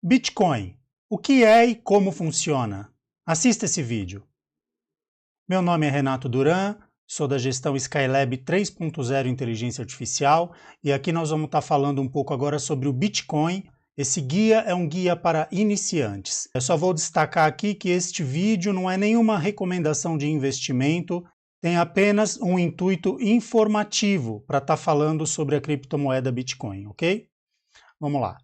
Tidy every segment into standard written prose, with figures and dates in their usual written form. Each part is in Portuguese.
Bitcoin. O que é e como funciona? Assista esse vídeo. Meu nome é Renato Duran, sou da gestão Skylab 3.0 Inteligência Artificial e aqui nós vamos estar falando um pouco agora sobre o Bitcoin. Esse guia é um guia para iniciantes. Eu só vou destacar aqui que este vídeo não é nenhuma recomendação de investimento, tem apenas um intuito informativo para estar falando sobre a criptomoeda Bitcoin, ok? Vamos lá.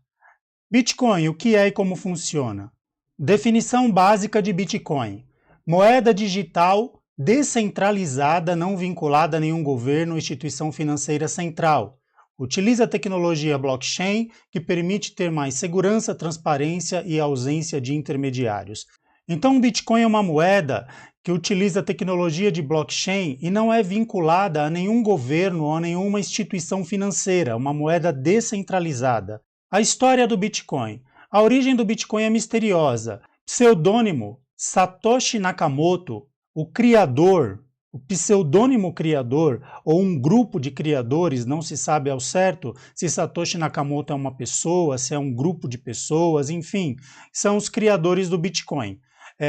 Bitcoin, o que é e como funciona? Definição básica de Bitcoin: moeda digital descentralizada, não vinculada a nenhum governo ou instituição financeira central. Utiliza a tecnologia blockchain, que permite ter mais segurança, transparência e ausência de intermediários. Então, o Bitcoin é uma moeda que utiliza a tecnologia de blockchain e não é vinculada a nenhum governo ou a nenhuma instituição financeira, uma moeda descentralizada. A história do Bitcoin. A origem do Bitcoin é misteriosa. Pseudônimo Satoshi Nakamoto, o criador, o pseudônimo criador ou um grupo de criadores, não se sabe ao certo se Satoshi Nakamoto é uma pessoa, se é um grupo de pessoas, enfim, são os criadores do Bitcoin.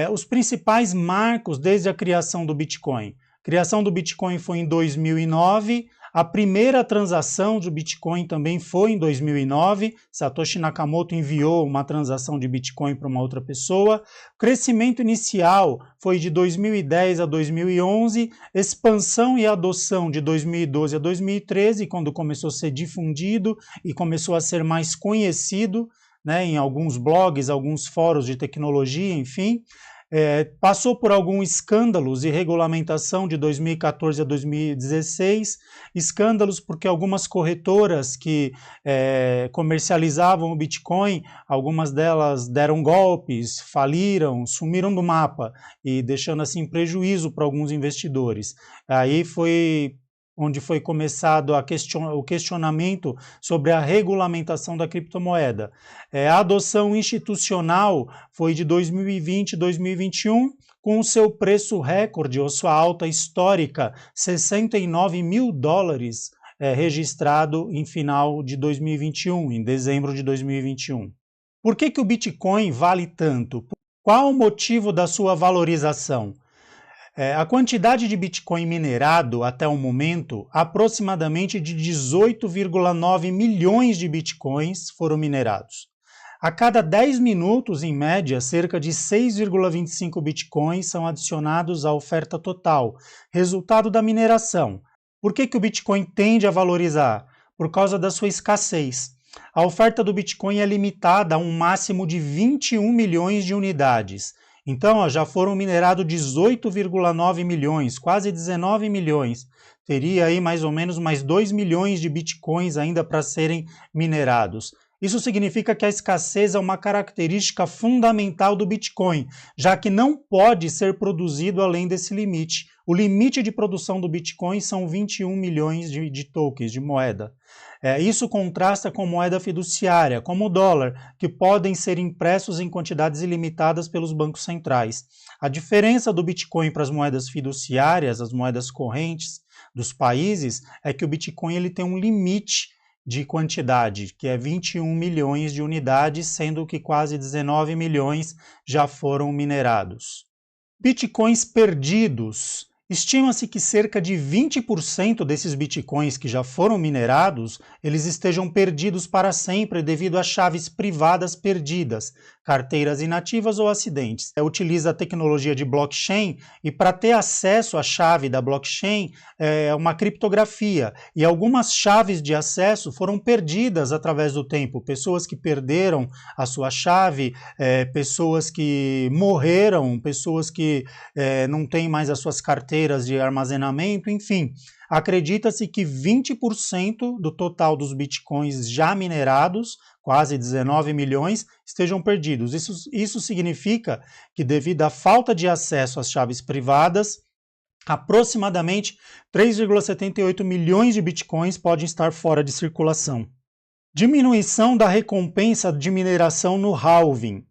Os principais marcos desde a criação do Bitcoin. A criação do Bitcoin foi em 2009, a primeira transação do Bitcoin também foi em 2009, Satoshi Nakamoto enviou uma transação de Bitcoin para uma outra pessoa. O crescimento inicial foi de 2010 a 2011, expansão e adoção de 2012 a 2013, quando começou a ser difundido e começou a ser mais conhecido, né, em alguns blogs, alguns fóruns de tecnologia, enfim. Passou por alguns escândalos e regulamentação de 2014 a 2016, escândalos porque algumas corretoras que comercializavam o Bitcoin, algumas delas deram golpes, faliram, sumiram do mapa e deixando assim prejuízo para alguns investidores. Aí foi onde foi começado o questionamento sobre a regulamentação da criptomoeda. A adoção institucional foi de 2020 e 2021, com o seu preço recorde, ou sua alta histórica, $69 mil, registrado em final de 2021, em dezembro de 2021. Por que o Bitcoin vale tanto? Qual o motivo da sua valorização? A quantidade de Bitcoin minerado até o momento, aproximadamente de 18,9 milhões de Bitcoins foram minerados. A cada 10 minutos, em média, cerca de 6,25 Bitcoins são adicionados à oferta total, resultado da mineração. Por que o Bitcoin tende a valorizar? Por causa da sua escassez. A oferta do Bitcoin é limitada a um máximo de 21 milhões de unidades. Então, já foram minerados 18,9 milhões, quase 19 milhões. Teria aí mais ou menos mais 2 milhões de bitcoins ainda para serem minerados. Isso significa que a escassez é uma característica fundamental do Bitcoin, já que não pode ser produzido além desse limite. O limite de produção do Bitcoin são 21 milhões de tokens, de moeda. Isso contrasta com moeda fiduciária, como o dólar, que podem ser impressos em quantidades ilimitadas pelos bancos centrais. A diferença do Bitcoin para as moedas fiduciárias, as moedas correntes dos países, é que o Bitcoin ele tem um limite de quantidade, que é 21 milhões de unidades, sendo que quase 19 milhões já foram minerados. Bitcoins perdidos. Estima-se que cerca de 20% desses bitcoins que já foram minerados, eles estejam perdidos para sempre devido a chaves privadas perdidas, carteiras inativas ou acidentes. Utiliza a tecnologia de blockchain e para ter acesso à chave da blockchain é uma criptografia. E algumas chaves de acesso foram perdidas através do tempo. Pessoas que perderam a sua chave, pessoas que morreram, pessoas que não têm mais as suas carteiras de armazenamento, enfim. Acredita-se que 20% do total dos bitcoins já minerados, quase 19 milhões, estejam perdidos. Isso significa que, devido à falta de acesso às chaves privadas, aproximadamente 3,78 milhões de bitcoins podem estar fora de circulação. Diminuição da recompensa de mineração no halving.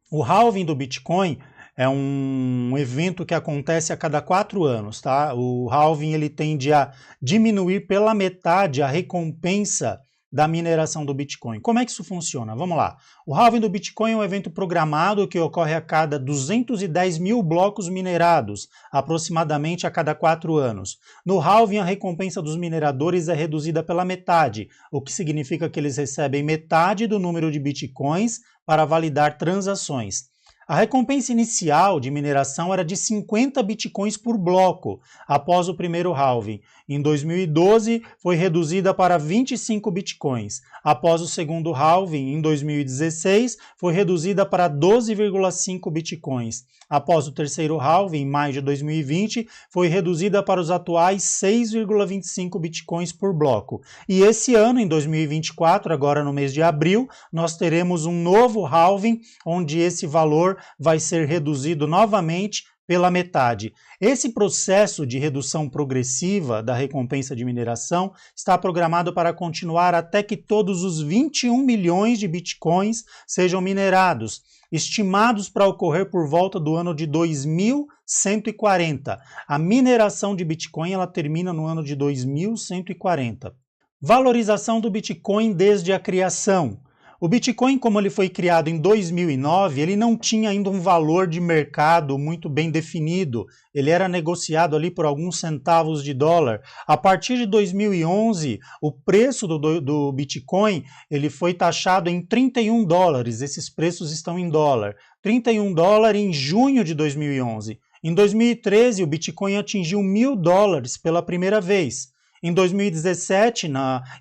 O halving do Bitcoin é um evento que acontece a cada 4 anos, tá? O halving ele tende a diminuir pela metade a recompensa da mineração do Bitcoin. Como é que isso funciona? Vamos lá. O halving do Bitcoin é um evento programado que ocorre a cada 210 mil blocos minerados, aproximadamente a cada 4 anos. No halving, a recompensa dos mineradores é reduzida pela metade, o que significa que eles recebem metade do número de Bitcoins para validar transações. A recompensa inicial de mineração era de 50 bitcoins por bloco, após o primeiro halving. Em 2012, foi reduzida para 25 bitcoins. Após o segundo halving, em 2016, foi reduzida para 12,5 bitcoins. Após o terceiro halving, em maio de 2020, foi reduzida para os atuais 6,25 bitcoins por bloco. E esse ano, em 2024, agora no mês de abril, nós teremos um novo halving, onde esse valor vai ser reduzido novamente pela metade. Esse processo de redução progressiva da recompensa de mineração está programado para continuar até que todos os 21 milhões de bitcoins sejam minerados, estimados para ocorrer por volta do ano de 2140. A mineração de Bitcoin ela termina no ano de 2140. Valorização do Bitcoin desde a criação. O Bitcoin, como ele foi criado em 2009, ele não tinha ainda um valor de mercado muito bem definido. Ele era negociado ali por alguns centavos de dólar. A partir de 2011, o preço do Bitcoin ele foi taxado em 31 dólares. Esses preços estão em dólar. 31 dólares em junho de 2011. Em 2013, o Bitcoin atingiu 1.000 dólares pela primeira vez. Em 2017,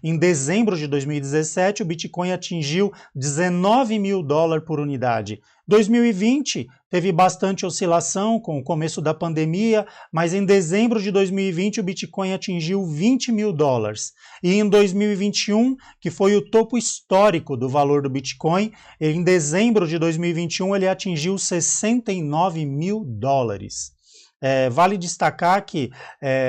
em dezembro de 2017, o Bitcoin atingiu 19 mil dólares por unidade. 2020 teve bastante oscilação com o começo da pandemia, mas em dezembro de 2020 o Bitcoin atingiu 20 mil dólares. E em 2021, que foi o topo histórico do valor do Bitcoin, em dezembro de 2021 ele atingiu 69 mil dólares. Vale destacar que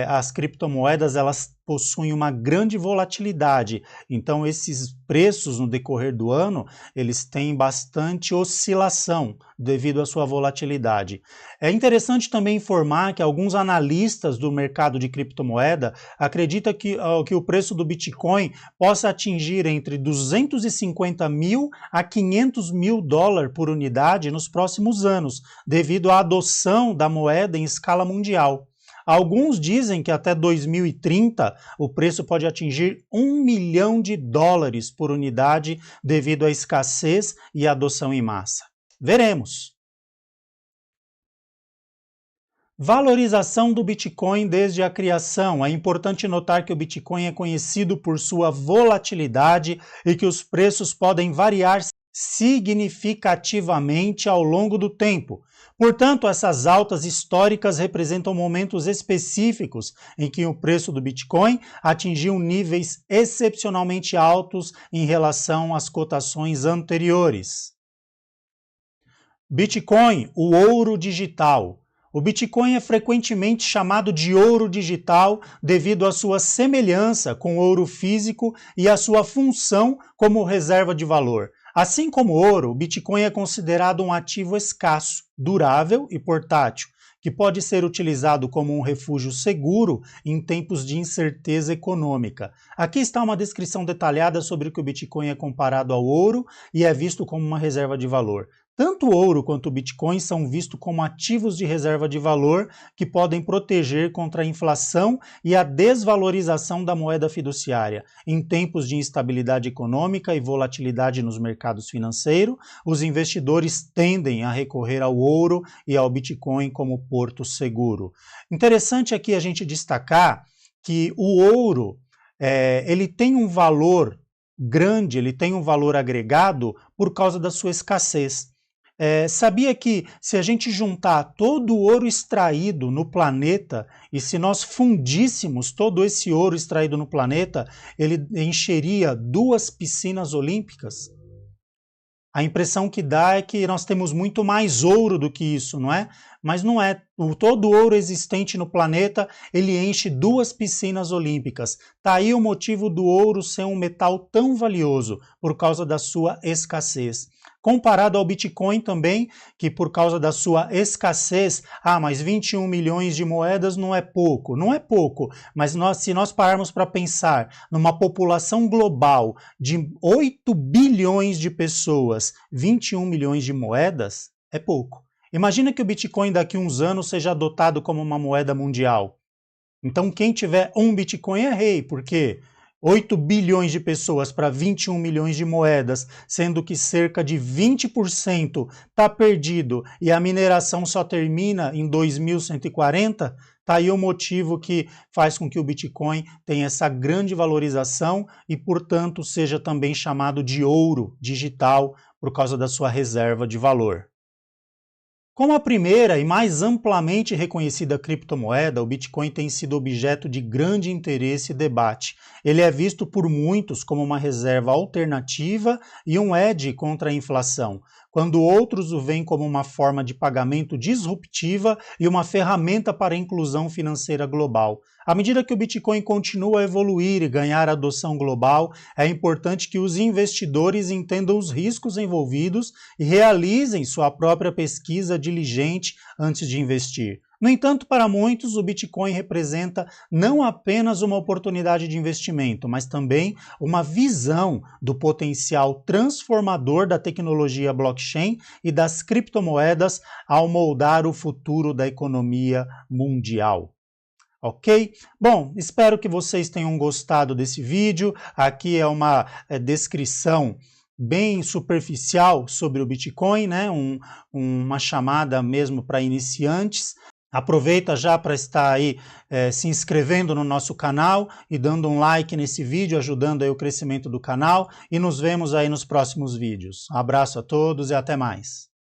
as criptomoedas elas possuem uma grande volatilidade, então esses preços no decorrer do ano eles têm bastante oscilação devido à sua volatilidade. É interessante também informar que alguns analistas do mercado de criptomoeda acreditam que o preço do Bitcoin possa atingir entre 250 mil a 500 mil dólares por unidade nos próximos anos, devido à adoção da moeda em escala mundial. Alguns dizem que até 2030 o preço pode atingir 1 milhão de dólares por unidade devido à escassez e adoção em massa. Veremos. Valorização do Bitcoin desde a criação. É importante notar que o Bitcoin é conhecido por sua volatilidade e que os preços podem variar significativamente ao longo do tempo. Portanto, essas altas históricas representam momentos específicos em que o preço do Bitcoin atingiu níveis excepcionalmente altos em relação às cotações anteriores. Bitcoin, o ouro digital. O Bitcoin é frequentemente chamado de ouro digital devido à sua semelhança com o ouro físico e à sua função como reserva de valor. Assim como o ouro, o Bitcoin é considerado um ativo escasso, durável e portátil, que pode ser utilizado como um refúgio seguro em tempos de incerteza econômica. Aqui está uma descrição detalhada sobre o que o Bitcoin é comparado ao ouro e é visto como uma reserva de valor. Tanto o ouro quanto o Bitcoin são vistos como ativos de reserva de valor que podem proteger contra a inflação e a desvalorização da moeda fiduciária. Em tempos de instabilidade econômica e volatilidade nos mercados financeiros, os investidores tendem a recorrer ao ouro e ao Bitcoin como porto seguro. Interessante aqui a gente destacar que o ouro ele tem um valor grande, ele tem um valor agregado por causa da sua escassez. Sabia que se a gente juntar todo o ouro extraído no planeta e se nós fundíssemos todo esse ouro extraído no planeta, ele encheria 2 piscinas olímpicas? A impressão que dá é que nós temos muito mais ouro do que isso, não é? Mas não é. Todo o ouro existente no planeta, ele enche 2 piscinas olímpicas. Tá aí o motivo do ouro ser um metal tão valioso, por causa da sua escassez. comparado ao Bitcoin também, que por causa da sua escassez, mas 21 milhões de moedas não é pouco. Não é pouco, mas se nós pararmos para pensar numa população global de 8 bilhões de pessoas, 21 milhões de moedas é pouco. Imagina que o Bitcoin daqui a uns anos seja adotado como uma moeda mundial. Então quem tiver um Bitcoin é rei, porque 8 bilhões de pessoas para 21 milhões de moedas, sendo que cerca de 20% está perdido e a mineração só termina em 2140, está aí o motivo que faz com que o Bitcoin tenha essa grande valorização e, portanto, seja também chamado de ouro digital por causa da sua reserva de valor. Como a primeira e mais amplamente reconhecida criptomoeda, o Bitcoin tem sido objeto de grande interesse e debate. Ele é visto por muitos como uma reserva alternativa e um hedge contra a inflação, quando outros o veem como uma forma de pagamento disruptiva e uma ferramenta para a inclusão financeira global. À medida que o Bitcoin continua a evoluir e ganhar adoção global, é importante que os investidores entendam os riscos envolvidos e realizem sua própria pesquisa diligente antes de investir. No entanto, para muitos, o Bitcoin representa não apenas uma oportunidade de investimento, mas também uma visão do potencial transformador da tecnologia blockchain e das criptomoedas ao moldar o futuro da economia mundial. Ok? Bom, espero que vocês tenham gostado desse vídeo. Aqui é uma descrição bem superficial sobre o Bitcoin, né? Uma chamada mesmo para iniciantes. Aproveita já para estar aí se inscrevendo no nosso canal e dando um like nesse vídeo, ajudando aí o crescimento do canal, e nos vemos aí nos próximos vídeos. Um abraço a todos e até mais.